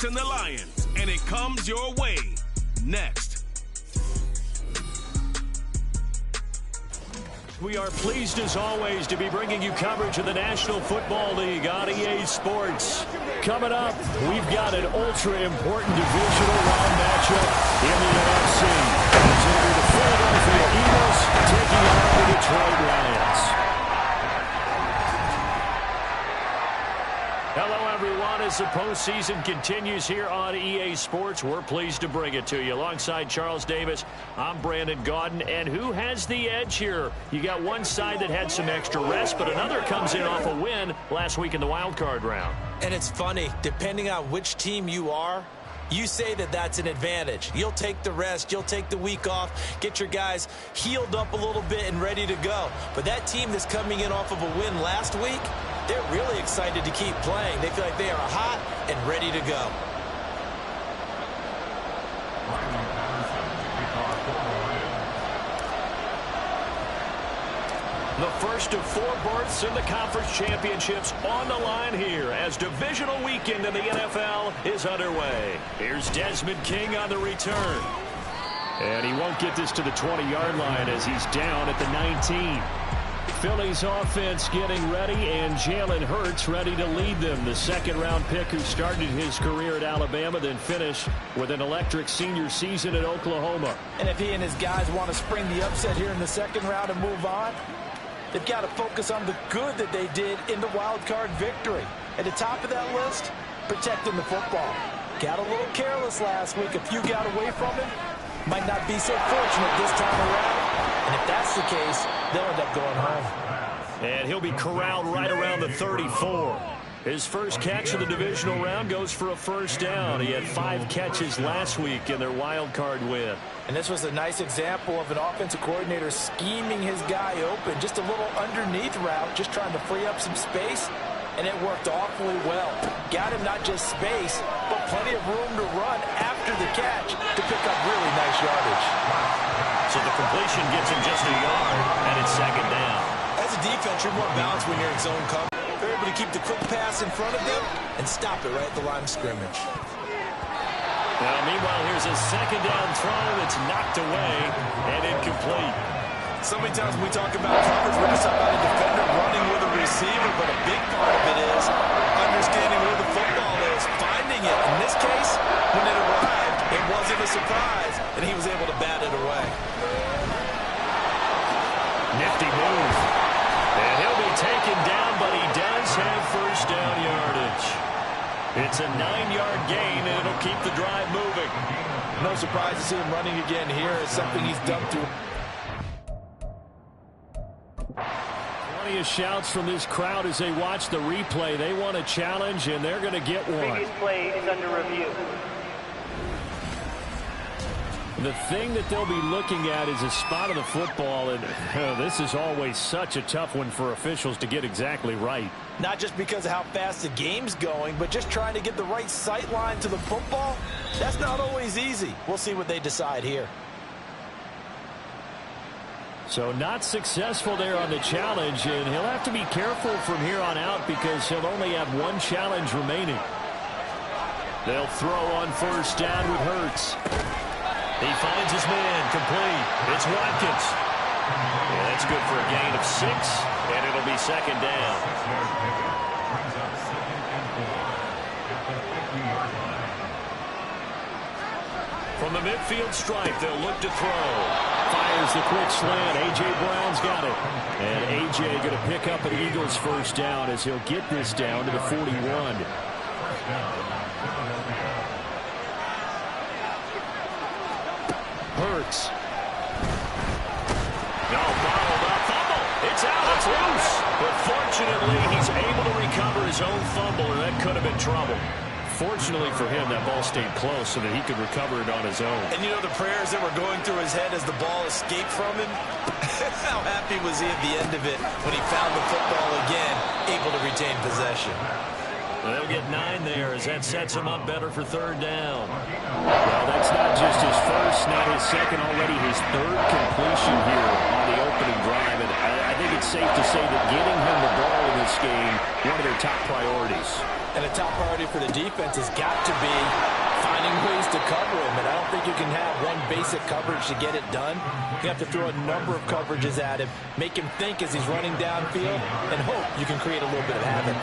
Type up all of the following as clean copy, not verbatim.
And the Lions, and it comes your way next. We are pleased as always to be bringing you coverage of the National Football League on EA Sports. Coming up, we've got an ultra-important divisional round matchup in the NFC. It's going to be the Philadelphia Eagles taking on the Detroit Lions. Hello, everyone. As the postseason continues here on EA Sports, we're pleased to bring it to you. Alongside Charles Davis, I'm Brandon Gaudin. And who has the edge here? You got one side that had some extra rest, but another comes in off a win last week in the wild card round. And it's funny, depending on which team you are, you say that that's an advantage. You'll take the rest, you'll take the week off, get your guys healed up a little bit and ready to go. But that team that's coming in off of a win last week, they're really excited to keep playing. They feel like they are hot and ready to go. The first of 4 berths in the conference championships on the line here as divisional weekend in the NFL is underway. Here's Desmond King on the return. And he won't get this to the 20-yard line as he's down at the 19. Philly's offense getting ready, and Jalen Hurts ready to lead them. The second-round pick who started his career at Alabama, then finished with an electric senior season at Oklahoma. And if he and his guys want to spring the upset here in the second round and move on, they've got to focus on the good that they did in the wild card victory. At the top of that list, protecting the football. Got a little careless last week. A few got away from him. Might not be so fortunate this time around. And if that's the case, they'll end up going home. And he'll be corralled right around the 34. His first catch of the divisional round goes for a first down. He had 5 catches last week in their wild card win. And this was a nice example of an offensive coordinator scheming his guy open. Just a little underneath route, just trying to free up some space. And it worked awfully well. Got him not just space, but plenty of room to run after the catch to pick up really nice yardage. So the completion gets him just a yard, and it's second down. As a defense, you're more balanced when you're in zone cover. They're able to keep the quick pass in front of them and stop it right at the line of scrimmage. Now, meanwhile, here's a second down throw that's knocked away and incomplete. So many times when we talk about coverage, we're just talking about a defender running with a receiver, but a big part of it is understanding where the football is, finding it. In this case, when it arrived, it wasn't a surprise, and he was able to bat it away. Nifty move. And he'll be taken down, but he does have first down yardage. It's a 9-yard gain, and it'll keep the drive moving. No surprise to see him running again here. It's something he's done through. Plenty of shouts from this crowd as they watch the replay. They want a challenge, and they're going to get one. Previous play is under review. The thing that they'll be looking at is a spot of the football, and this is always such a tough one for officials to get exactly right. Not just because of how fast the game's going, but just trying to get the right sight line to the football. That's not always easy. We'll see what they decide here. So not successful there on the challenge, and he'll have to be careful from here on out because he'll only have one challenge remaining. They'll throw on first down with Hurts. He finds his man, complete. It's Watkins. Yeah, that's good for a gain of 6, and it'll be second down. From the midfield stripe, they'll look to throw. Fires the quick slant. A.J. Brown's got it. And A.J. going to pick up an Eagles first down as he'll get this down to the 41. Hurts. No, bottled up. Fumble. It's out. It's loose. But fortunately, he's able to recover his own fumble, and that could have been trouble. Fortunately for him, that ball stayed close so that he could recover it on his own. And you know the prayers that were going through his head as the ball escaped from him? How happy was he at the end of it when he found the football again, able to retain possession? They'll get 9 there as that sets him up better for third down. Well, that's not just his first, not his second, already his third completion here on the opening drive. And I think it's safe to say that getting him the ball in this game, one of their top priorities. And a top priority for the defense has got to be finding ways to cover him. And I don't think you can have one basic coverage to get it done. You have to throw a number of coverages at him, make him think as he's running downfield, and hope you can create a little bit of havoc.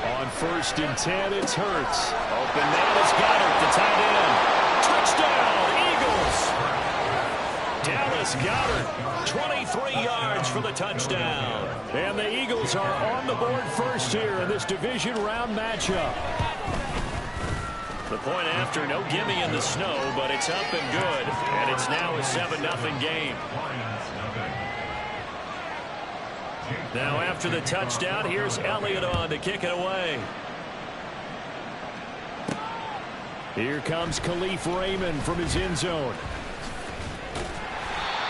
On 1st and 10, it's Hurts. Open man is Goddard, the tight end. Touchdown, Eagles! Dallas Goedert, 23 yards for the touchdown. And the Eagles are on the board first here in this division round matchup. The point after, no gimme in the snow, but it's up and good. And it's now a 7-0 game. Now after the touchdown, here's Elliott on to kick it away. Here comes Khalif Raymond from his end zone.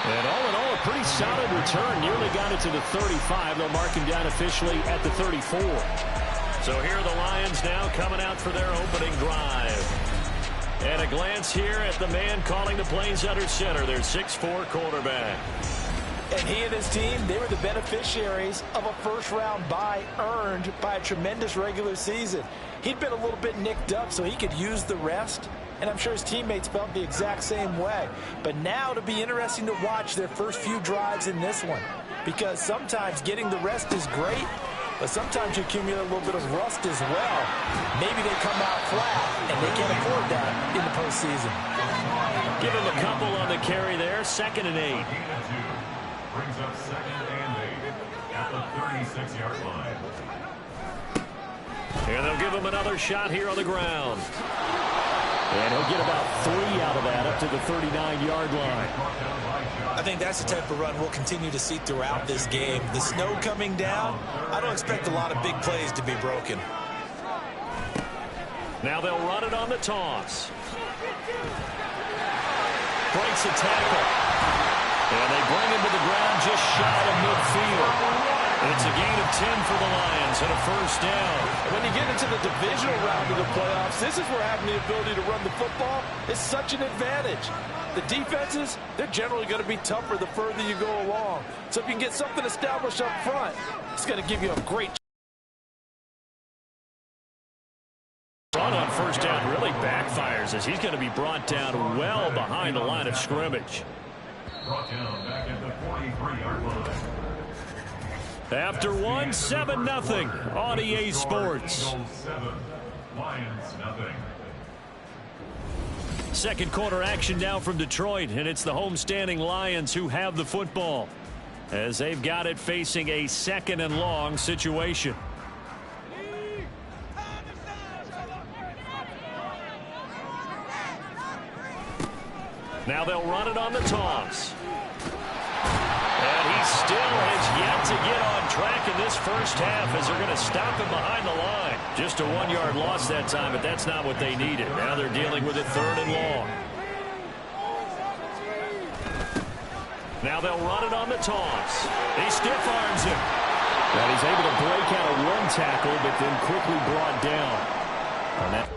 And all in all, a pretty solid return. Nearly got it to the 35. They'll mark him down officially at the 34. So here are the Lions now coming out for their opening drive. And a glance here at the man calling the plays under center, their 6'4" quarterback. And he and his team, they were the beneficiaries of a first-round bye earned by a tremendous regular season. He'd been a little bit nicked up, so he could use the rest. And I'm sure his teammates felt the exact same way. But now it'll be interesting to watch their first few drives in this one. Because sometimes getting the rest is great, but sometimes you accumulate a little bit of rust as well. Maybe they come out flat, and they can't afford that in the postseason. Give him a couple on the carry there, 2nd and 8. Brings up 2nd and 8 at the 36-yard line. And they'll give him another shot here on the ground. And he'll get about 3 out of that up to the 39-yard line. I think that's the type of run we'll continue to see throughout this game. The snow coming down, I don't expect a lot of big plays to be broken. Now they'll run it on the toss. Breaks a tackle. And they bring him to the ground just shy of midfield. And it's a gain of 10 for the Lions and a first down. When you get into the divisional round of the playoffs, this is where having the ability to run the football is such an advantage. The defenses, they're generally going to be tougher the further you go along. So if you can get something established up front, it's going to give you a great run on first down really backfires as he's going to be brought down well behind the line of scrimmage. Brought down back at the 43-yard line. After one, 7-0 on EA Sports. Eagles 7, Lions nothing. Second quarter action now from Detroit, and it's the homestanding Lions who have the football as they've got it facing a 2nd and long situation. Now they'll run it on the toss. And he still has yet to get on track in this first half as they're going to stop him behind the line. Just a 1-yard loss that time, but that's not what they needed. Now they're dealing with it 3rd and long. Now they'll run it on the toss. He stiff arms him. And he's able to break out of one tackle, but then quickly brought down on that.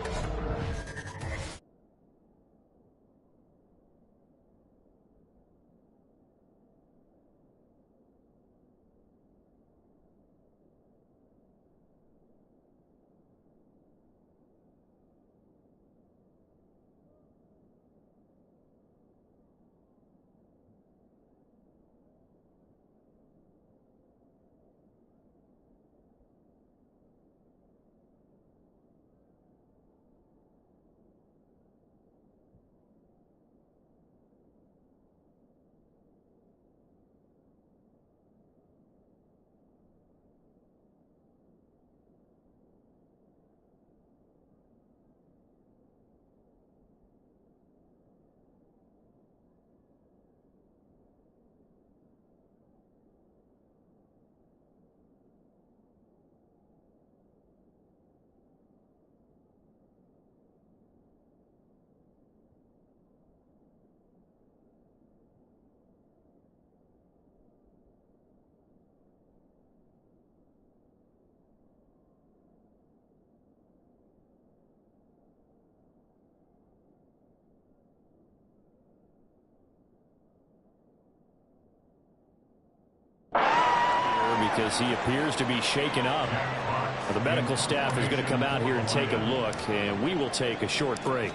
as he appears to be shaken up. Well, the medical staff is going to come out here and take a look, and we will take a short break.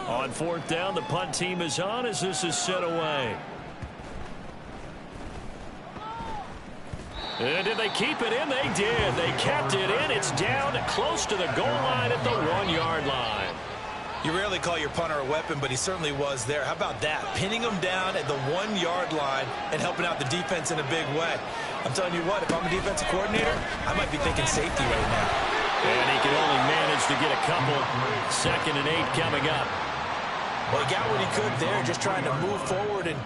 On fourth down, the punt team is on as this is set away. And did they keep it in? They did. They kept it in. It's down close to the goal line at the 1-yard line. You rarely call your punter a weapon, but he certainly was there. How about that? Pinning him down at the 1-yard line and helping out the defense in a big way. I'm telling you what, if I'm a defensive coordinator, I might be thinking safety right now. And he can only manage to get a couple. 2nd and 8 coming up. Well, he got what he could there, just trying to move forward and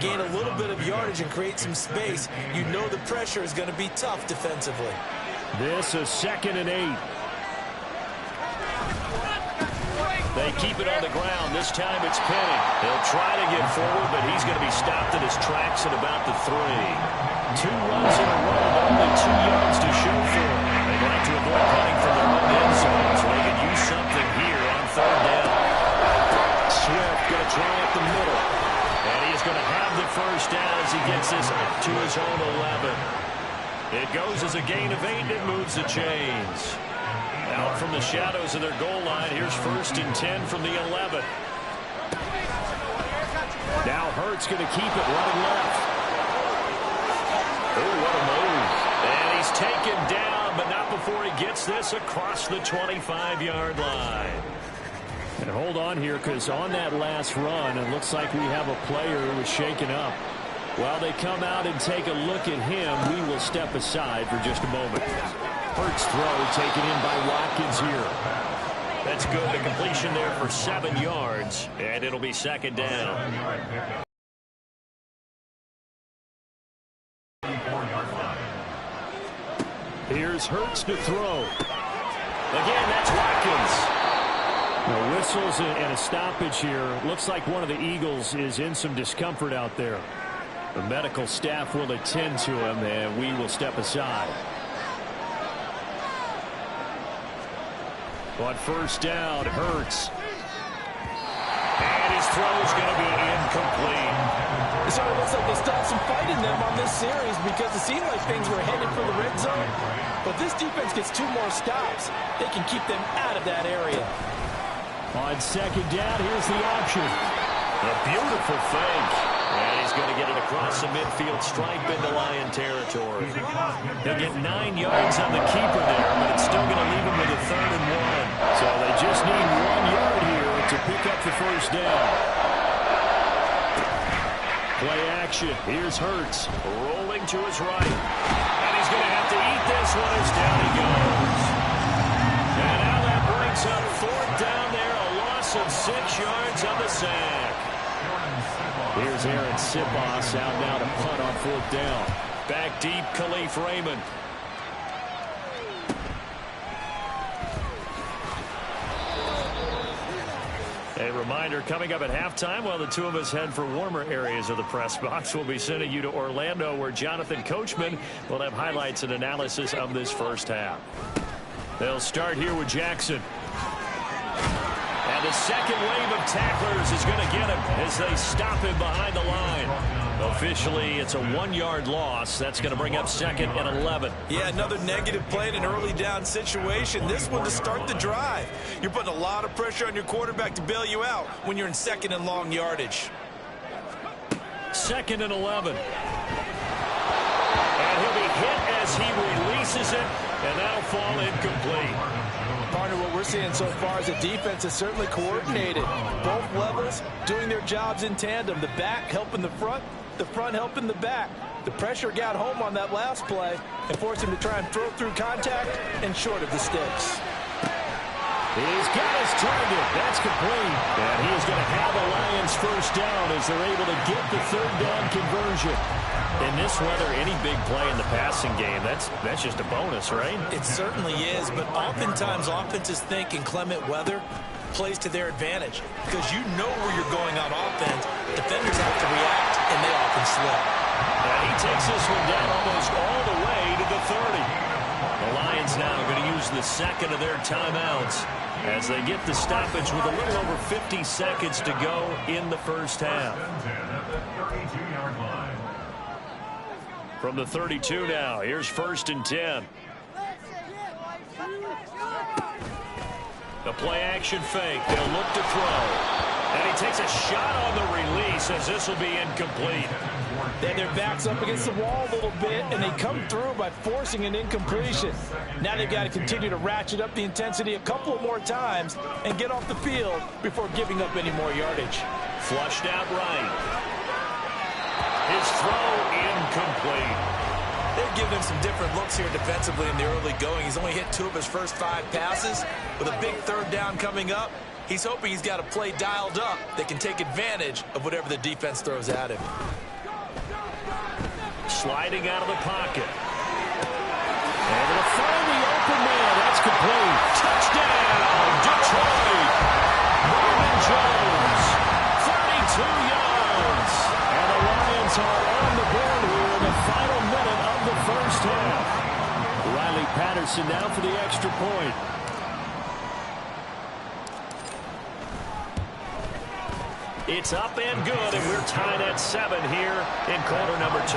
gain a little bit of yardage and create some space. You know the pressure is going to be tough defensively. This is 2nd and 8. They keep it on the ground. This time it's Penny. He'll try to get forward, but he's going to be stopped in his tracks at about the 3. 2 runs in a row, but only 2 yards to show for it. They'd like to avoid punting from their own end zone, so they can use something here on 3rd down. Swift going to try up the middle. And he's going to have the first down as he gets this to his own 11. It goes as a gain of 8, and it moves the chains. Out from the shadows of their goal line. Here's 1st and 10 from the 11. Now Hurts going to keep it running left. Oh, what a move. And he's taken down, but not before he gets this across the 25-yard line. And hold on here, because on that last run, it looks like we have a player who was shaken up. While they come out and take a look at him, we will step aside for just a moment. Hurts throw taken in by Watkins here. That's good. The completion there for 7 yards, and it'll be 2nd down. Here's Hurts to throw. Again, that's Watkins. The whistles and a stoppage here. Looks like one of the Eagles is in some discomfort out there. The medical staff will attend to him, and we will step aside. On 1st down, Hurts. And his throw is going to be incomplete. So it looks like they stopped some fight in them on this series because it seemed like things were headed for the red zone. But this defense gets 2 more stops. They can keep them out of that area. On 2nd down, here's the option. A beautiful fake. And he's going to get it across the midfield stripe into Lion territory. They'll get 9 yards on the keeper there, but it's still going to leave him with a 3rd and 1. So they just need 1 yard here to pick up the 1st down. Play action. Here's Hurts rolling to his right. And he's going to have to eat this one as down he goes. And now that brings up 4th down there, a loss of 6 yards on the sack. Here's Aaron Sipos out now to punt on 4th down. Back deep, Khalif Raymond. A reminder, coming up at halftime, while the two of us head for warmer areas of the press box, we'll be sending you to Orlando, where Jonathan Coachman will have highlights and analysis of this first half. They'll start here with Jackson. And the second wave of tacklers is going to get him as they stop him behind the line. Officially, it's a 1-yard loss. That's going to bring up 2nd and 11. Yeah, another negative play in an early down situation. This one to start the drive. You're putting a lot of pressure on your quarterback to bail you out when you're in 2nd and long yardage. 2nd and 11. And he'll be hit as he releases it, and that'll fall incomplete. Partner, what we're seeing so far is the defense is certainly coordinated. Both levels doing their jobs in tandem. The back helping the front helping the back. The pressure got home on that last play and forced him to try and throw through contact and short of the sticks. He's got his target. That's complete. And he is going to have the Lions first down as they're able to get the 3rd down conversion. In this weather, any big play in the passing game, that's just a bonus, right? It certainly is, but oftentimes offenses think in clement weather plays to their advantage because you know where you're going on offense. Defenders have to react, and they often slip. And he takes this one down almost all the way to the 30. The Lions now are going to use the 2nd of their timeouts as they get the stoppage with a little over 50 seconds to go in the first half. From the 32 now, here's 1st and 10. The play action fake. They'll look to throw. And he takes a shot on the release as this will be incomplete. Then their back's up against the wall a little bit, and they come through by forcing an incompletion. Now they've got to continue to ratchet up the intensity a couple of more times and get off the field before giving up any more yardage. Flushed out right. His throw incomplete. They've given him some different looks here defensively in the early going. He's only hit 2 of his first 5 passes. With a big 3rd down coming up, he's hoping he's got a play dialed up that can take advantage of whatever the defense throws at him. Sliding out of the pocket. Able to find the open man. That's complete. Touchdown, Detroit. Marvin Jones, 32 yards. And the Lions are on the board here in the final minute of the first half. Riley Patterson now for the extra point. It's up and good, and we're tied at 7 here in quarter number 2.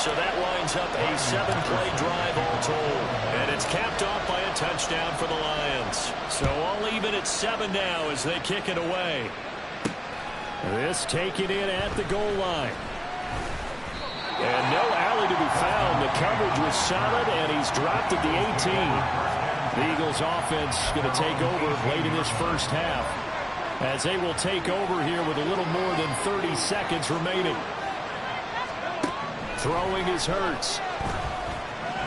So that lines up a 7-play drive all told. And it's capped off by a touchdown for the Lions. So all even at 7 now as they kick it away. This taken in at the goal line. And no alley to be found. The coverage was solid, and he's dropped at the 18. The Eagles offense going to take over late in this first half, as they will take over here with a little more than 30 seconds remaining. Throwing is Hurts.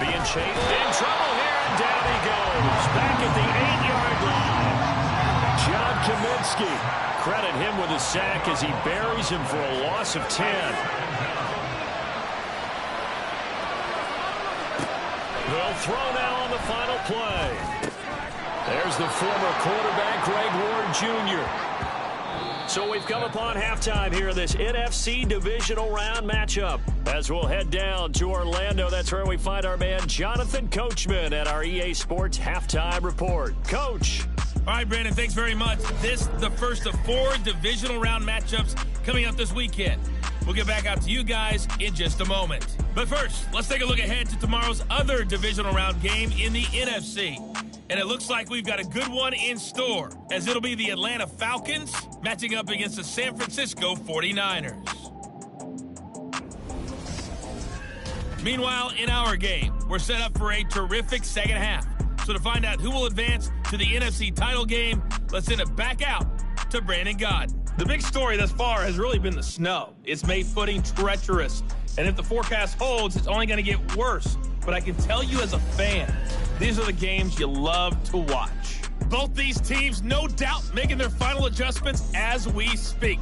Being chased, in trouble here, and down he goes. Back at the 8-yard line. John Kaminsky. Credit him with a sack as he buries him for a loss of 10. They'll throw now on the final play. There's the former quarterback, Greg Ward Jr. So we've come upon halftime here in this NFC divisional round matchup. As we'll head down to Orlando, that's where we find our man Jonathan Coachman at our EA Sports Halftime Report. Coach. All right, Brandon, thanks very much. This the first of 4 divisional round matchups coming up this weekend. We'll get back out to you guys in just a moment. But first, let's take a look ahead to tomorrow's other divisional round game in the NFC. And it looks like we've got a good one in store, as it'll be the Atlanta Falcons matching up against the San Francisco 49ers. Meanwhile, in our game, we're set up for a terrific second half. So to find out who will advance to the NFC title game, let's send it back out to Brandon Gaudin. The big story thus far has really been the snow. It's made footing treacherous. And if the forecast holds, it's only going to get worse. But I can tell you as a fan, these are the games you love to watch. Both these teams, no doubt, making their final adjustments as we speak.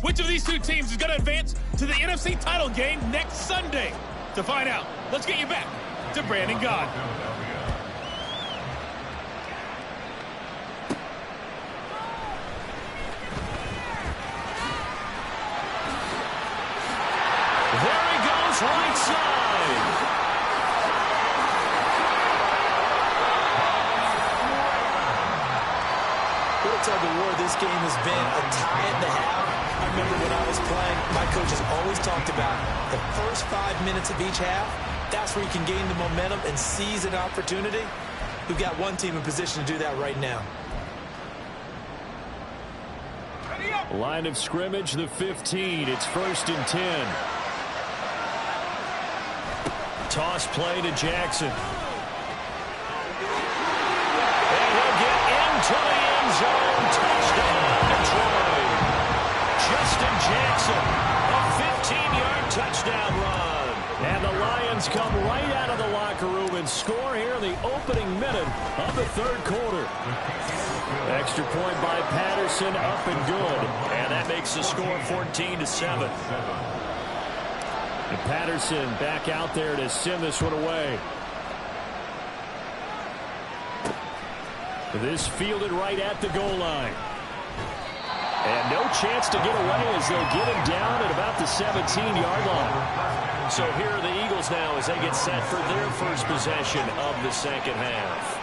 Which of these 2 teams is going to advance to the NFC title game next Sunday? To find out, let's get you back to Brandon Gaudin. There he goes, right side. What a tug of war this game has been. A tie at the half. I remember when I was playing, my coaches always talked about the first 5 minutes of each half. That's where you can gain the momentum and seize an opportunity. We've got one team in position to do that right now. Line of scrimmage, the 15. It's 1st and 10. Toss play to Jackson. And he'll get into the end zone. Touchdown, Detroit. Justin Jackson, a 15-yard touchdown run. And the Lions come right out of the locker room and score here in the opening minute of the 3rd quarter. Extra point by Patterson, up and good. And that makes the score 14-7. And Patterson back out there to send this one away. This fielded right at the goal line. And no chance to get away as they'll get him down at about the 17-yard line. So here are the Eagles now as they get set for their first possession of the second half.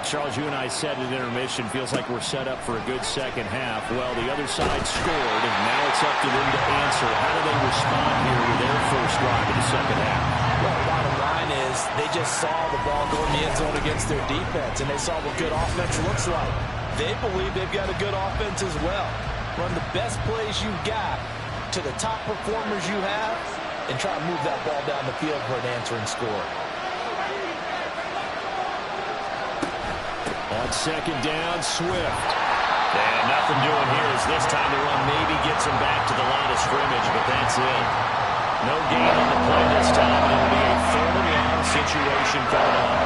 Charles, you and I said at intermission, feels like we're set up for a good second half. Well, the other side scored, and now it's up to them to answer. How do they respond here with their first drive of the second half? Well, the bottom line is they just saw the ball go in the end zone against their defense, and they saw what good offense looks like. They believe they've got a good offense as well. Run the best plays you've got to the top performers you have, and try to move that ball down the field for an answering score. On second down, Swift. And nothing doing here as this time the run maybe gets him back to the line of scrimmage, but that's it. No gain on the play this time, and it'll be a 3rd and long situation coming up.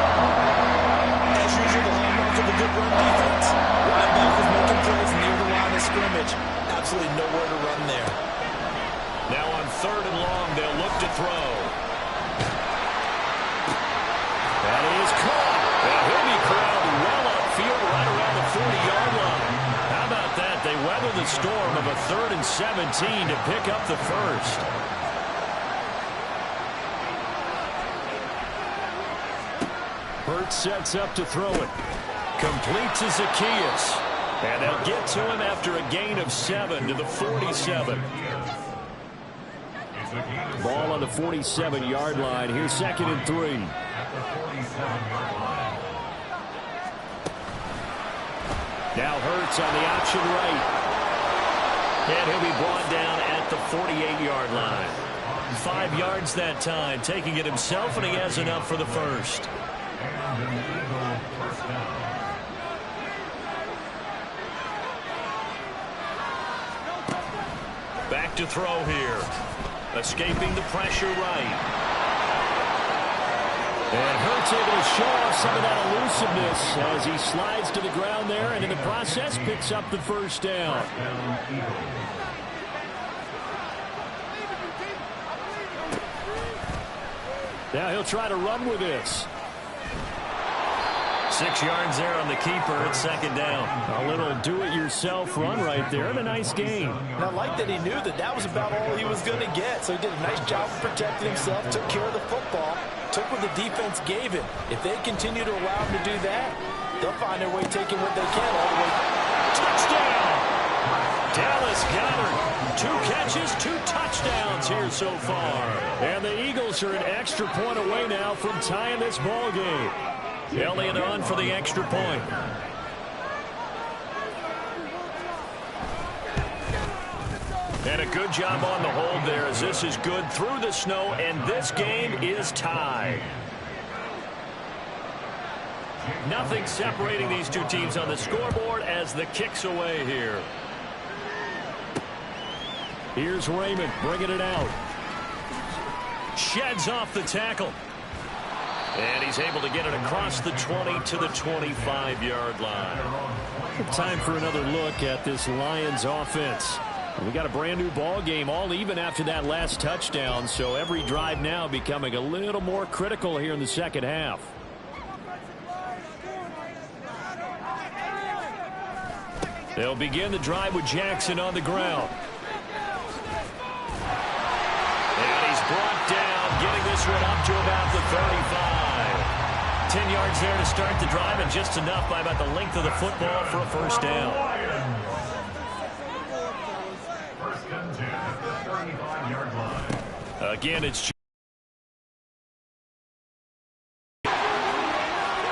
As usual, the hallmark of a good run defense. Linebackers making plays near the line of scrimmage. Absolutely nowhere to run there. Now on 3rd and long, they'll look to throw. That is caught. And he'll be crowded well upfield right around the 40-yard line. How about that? They weather the storm of a 3rd and 17 to pick up the first. Hurts sets up to throw it. Complete to Zaccheaus. And they'll get to him after a gain of 7 to the 47. Ball on the 47-yard line. Here's 2nd and 3. At the 47-yard line. Now Hurts on the option right. And he'll be brought down at the 48-yard line. 5 yards that time, taking it himself, and he has enough for the first. And an Eagle first down. Back to throw here. Escaping the pressure right. And Hurts able to show off some of that elusiveness as he slides to the ground there, and in the process picks up the first down. Now he'll try to run with this. 6 yards there on the keeper at 2nd down. A little do-it-yourself run right there, and a nice gain. And I like that he knew that that was about all he was going to get. So he did a nice job of protecting himself, took care of the football, took what the defense gave him. If they continue to allow him to do that, they'll find their way taking what they can all the way. Touchdown! Dallas Goedert. 2 catches, 2 touchdowns here so far. And the Eagles are an extra point away now from tying this ball game. Elliott on for the extra point. And a good job on the hold there as this is good through the snow, and this game is tied. Nothing separating these two teams on the scoreboard as the kick's away here. Here's Raymond bringing it out. Sheds off the tackle. And he's able to get it across the 20 to the 25-yard line. Time for another look at this Lions offense. We got a brand new ball game, all even after that last touchdown, so every drive now becoming a little more critical here in the second half. They'll begin the drive with Jackson on the ground. And he's brought down, getting this one up to about the 35. 10 yards there to start the drive, and just enough by about the length of the football for a first down. First and 10 at the 35-yard line. Again, it's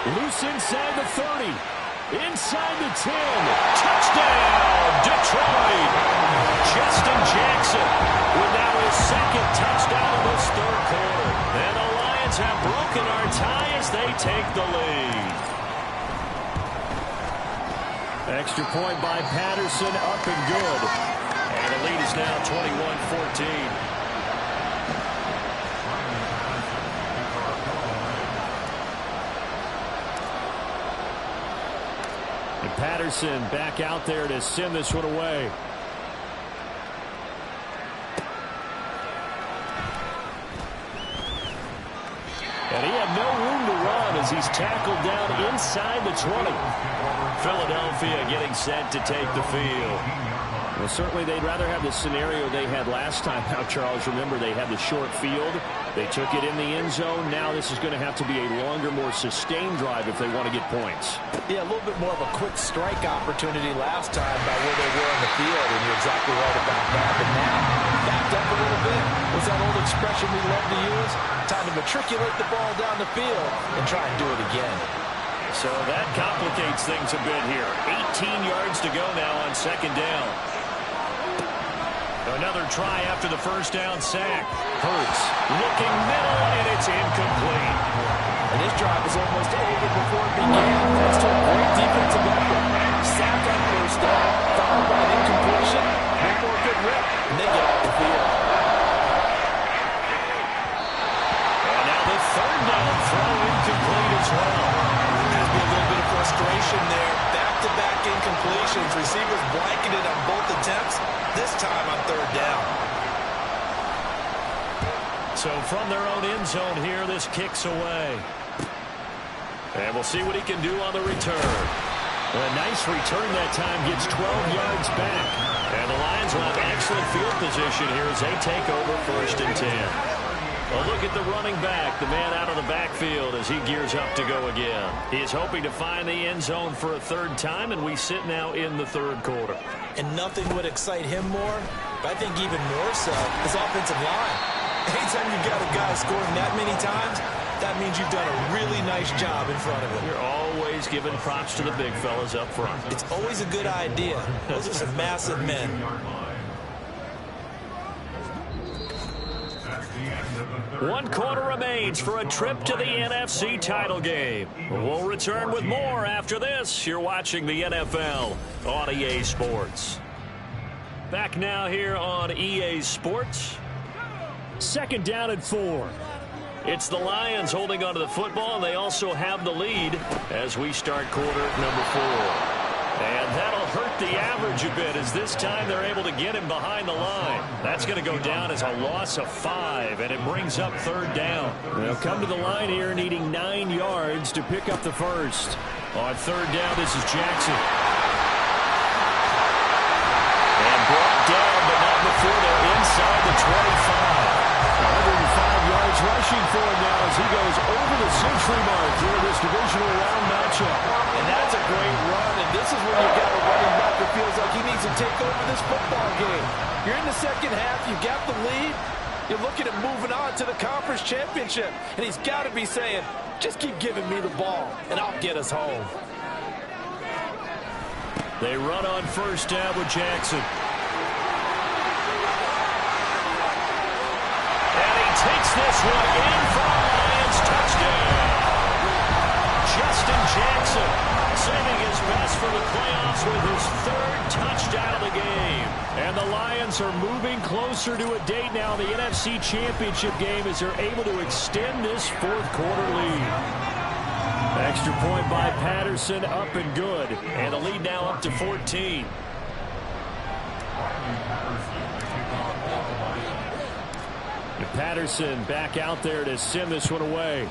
loose inside the 30. Inside the 10. Touchdown, Detroit. Justin Jackson with now his 2nd touchdown of this 3rd quarter. And the Lions have broken our tie as they take the lead. Extra point by Patterson, up and good. And the lead is now 21-14. Patterson back out there to send this one away. And he had no room to run as he's tackled down inside the 20. Philadelphia getting set to take the field. Well, certainly they'd rather have the scenario they had last time out, Charles. Remember, they had the short field. They took it in the end zone. Now this is going to have to be a longer, more sustained drive if they want to get points. Yeah, a little bit more of a quick strike opportunity last time by where they were on the field, and you're exactly right about that. But now, backed up a little bit. What's that old expression we love to use? Time to matriculate the ball down the field and try and do it again. So that complicates things a bit here. 18 yards to go now on second down. Another try after the first down sack. Hurts looking middle, and it's incomplete. And this drive was almost over before it began. Thanks to a great defensive effort. Sack on first down, followed by an incompletion. One more good rip, and they get off the field. And now the third down throw incomplete as well. There's been a little bit of frustration there. Back-to-back incompletions. Receivers blanketed on both attempts. This time on third down. So from their own end zone here, this kicks away. And we'll see what he can do on the return. A nice return that time, gets 12 yards back. And the Lions will have excellent field position here as they take over 1st and 10. A look at the running back, the man out of the backfield as he gears up to go again. He is hoping to find the end zone for a third time, and we sit now in the third quarter. And nothing would excite him more, but I think even more so, his offensive line. Anytime you've got a guy scoring that many times, that means you've done a really nice job in front of him. You're always giving props to the big fellas up front. It's always a good idea. Those are some massive men. One quarter remains for a trip to the NFC title game. We'll return with more after this. You're watching the NFL on EA Sports. Back now here on EA Sports. 2nd down and 4. It's the Lions holding onto the football, and they also have the lead as we start quarter number 4. And that'll hurt the average a bit as this time they're able to get him behind the line. That's going to go down as a loss of 5, and it brings up 3rd down. They'll come to the line here needing 9 yards to pick up the first. On 3rd down, this is Jackson. And brought down, but not before they're inside the 25. 105 yards rushing for him now as he goes over the century mark here in this divisional round matchup. And that's a great run, and this is when you've got a running back that feels like he needs to take over this football game. You're in the second half, you've got the lead, you're looking at moving on to the conference championship, and he's got to be saying, just keep giving me the ball, and I'll get us home. They run on 1st down with Jackson. Takes this one in for a Lions touchdown. Justin Jackson saving his best for the playoffs with his 3rd touchdown of the game. And the Lions are moving closer to a date now in the NFC Championship game as they're able to extend this 4th quarter lead. Extra point by Patterson, up and good. And the lead now up to 14. Patterson back out there to send this one away.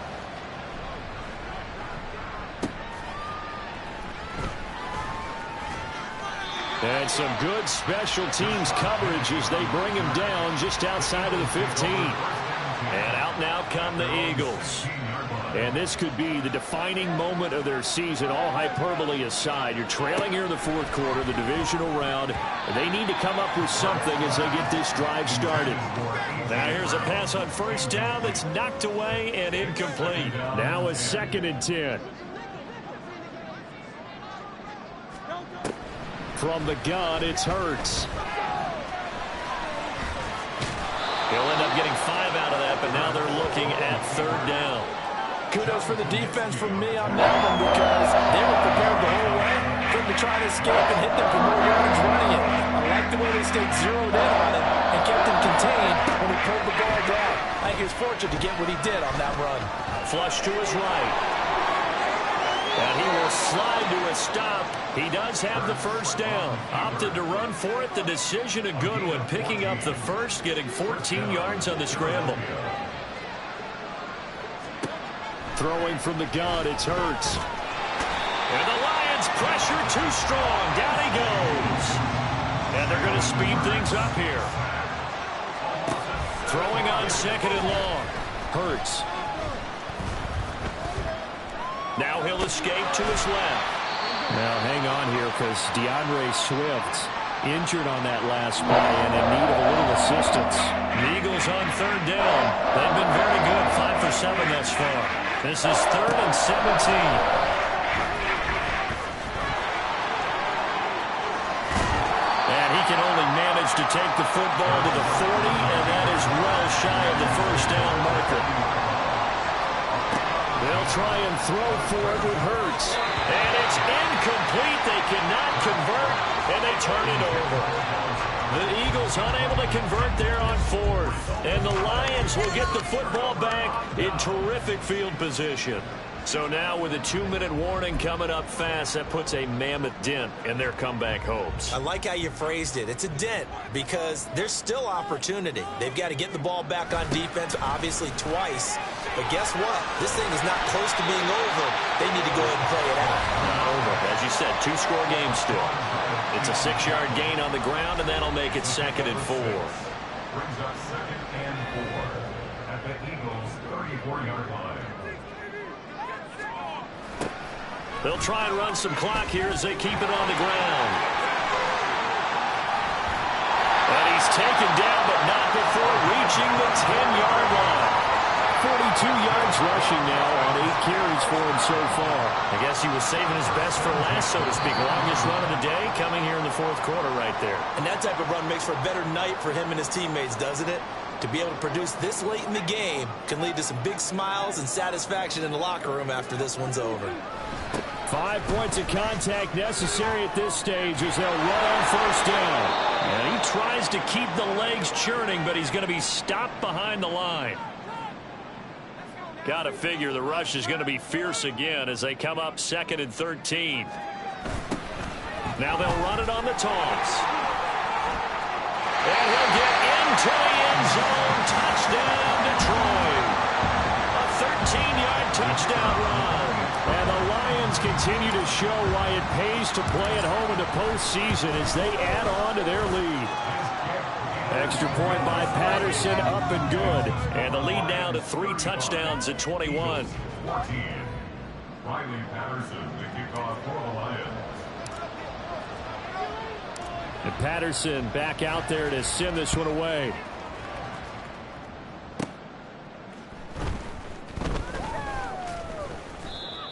And some good special teams coverage as they bring him down just outside of the 15. And out now come the Eagles. And this could be the defining moment of their season, all hyperbole aside. You're trailing here in the 4th quarter, the divisional round. And they need to come up with something as they get this drive started. Now here's a pass on 1st down that's knocked away and incomplete. Now a 2nd and 10. From the gun, it's Hurts. He'll end up getting 5 out of that, but now they're looking at 3rd down. Kudos for the defense from me on that one because they were prepared the whole way for him to try to escape and hit them for more yards running it. I like the way they stayed zeroed in on it and kept him contained when he pulled the ball down. I think he was fortunate to get what he did on that run. Flush to his right. And he will slide to a stop. He does have the 1st down. Opted to run for it. The decision a good one. Picking up the first, getting 14 yards on the scramble. Throwing from the gun, it's Hurts. And the Lions pressure too strong. Down he goes. And they're going to speed things up here. Throwing on 2nd and long. Hurts. Now he'll escape to his left. Now hang on here because DeAndre Swift injured on that last play and in need of a little assistance. The Eagles on 3rd down. They've been very good, 5 for 7 thus far. This is 3rd and 17. Can only manage to take the football to the 40, and that is well shy of the 1st down marker. They'll try and throw for it with Hurts. And it's incomplete. They cannot convert, and they turn it over. The Eagles unable to convert there on 4th. And the Lions will get the football back in terrific field position. So now with a 2-minute warning coming up fast, that puts a mammoth dent in their comeback hopes. I like how you phrased it. It's a dent because there's still opportunity. They've got to get the ball back on defense, obviously twice. But guess what? This thing is not close to being over. They need to go ahead and play it out. Not over. As you said, 2-score game still. It's a 6-yard gain on the ground, and that'll make it 2nd and 4. Brings up 2nd and 4 at the Eagles' 34-yard line. They'll try and run some clock here as they keep it on the ground. And he's taken down, but not before reaching the 10-yard line. 42 yards rushing now on 8 carries for him so far. I guess he was saving his best for last, so to speak. Longest run of the day coming here in the 4th quarter right there. And that type of run makes for a better night for him and his teammates, doesn't it? To be able to produce this late in the game can lead to some big smiles and satisfaction in the locker room after this one's over. 5 points of contact necessary at this stage as they'll run on 1st down. And he tries to keep the legs churning, but he's going to be stopped behind the line. Got to figure the rush is going to be fierce again as they come up 2nd and 13. Now they'll run it on the toss. And he'll get into the end zone. Touchdown, Detroit. A 13-yard touchdown run. And the Lions continue to show why it pays to play at home in the postseason as they add on to their lead. Extra point by Patterson, up and good. And the lead now to 3 touchdowns at 21. 14. Riley Patterson, the kickoff for the Lions. And Patterson back out there to send this one away.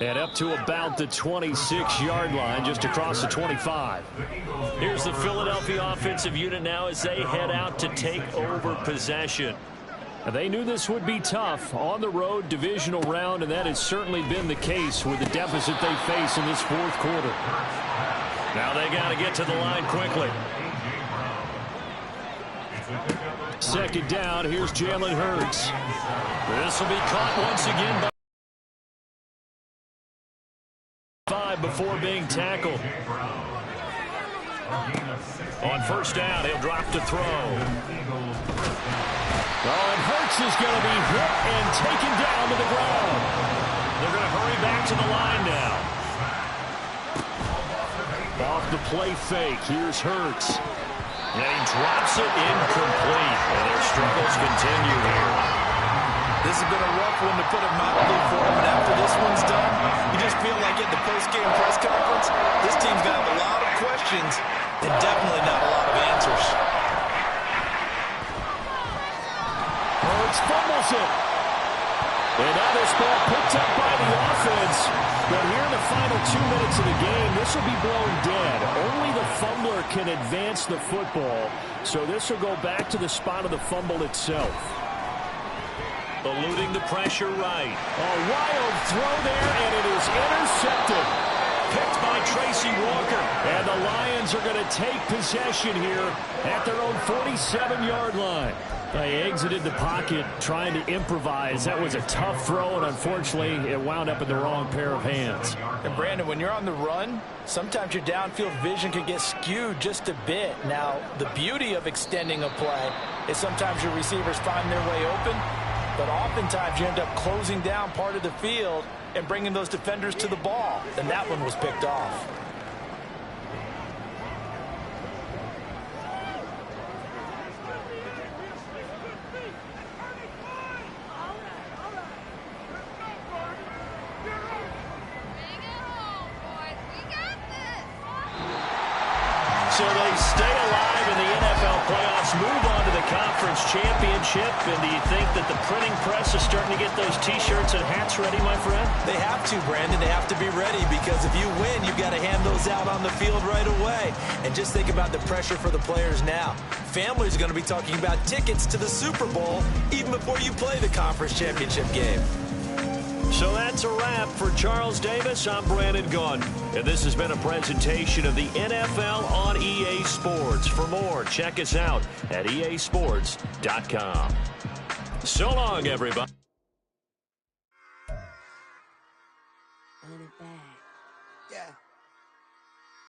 And up to about the 26-yard line, just across the 25. Here's the Philadelphia offensive unit now as they head out to take over possession. And they knew this would be tough on the road, divisional round, and that has certainly been the case with the deficit they face in this 4th quarter. Now they got to get to the line quickly. 2nd down, here's Jalen Hurts. This will be caught once again by 5 before being tackled. On 1st down, he'll drop to throw. Oh, and Hurts is going to be hit and taken down to the ground. They're going to hurry back to the line now. Off the play fake, here's Hurts. And he drops it incomplete. And their struggles continue here. This has been a rough one to put it mildly for him, and after this one's done, you just feel like at the post-game press conference, this team's got a lot of questions and definitely not a lot of answers. Hurts fumbles it. And now this ball picked up by the offense. But here in the final 2 minutes of the game, this will be blown dead. Only the fumbler can advance the football, so this will go back to the spot of the fumble itself. Eluding the pressure right. A wild throw there, and it is intercepted. Picked by Tracy Walker. And the Lions are going to take possession here at their own 47-yard line. They exited the pocket trying to improvise. That was a tough throw, and unfortunately, it wound up in the wrong pair of hands. And Brandon, when you're on the run, sometimes your downfield vision can get skewed just a bit. Now, the beauty of extending a play is sometimes your receivers find their way open, but oftentimes you end up closing down part of the field and bringing those defenders to the ball. And that one was picked off. So they stay alive in the NFL playoffs, move on to the conference championship. And do you think that the printing press is starting to get those T-shirts and hats ready, my friend? They have to, Brandon. They have to be ready because if you win, you've got to hand those out on the field right away. And just think about the pressure for the players now. Families are going to be talking about tickets to the Super Bowl even before you play the conference championship game. So that's a wrap for Charles Davis. I'm Brandon Gaudin, and this has been a presentation of the NFL on EA Sports. For more, check us out at easports.com. So long, everybody. Yeah.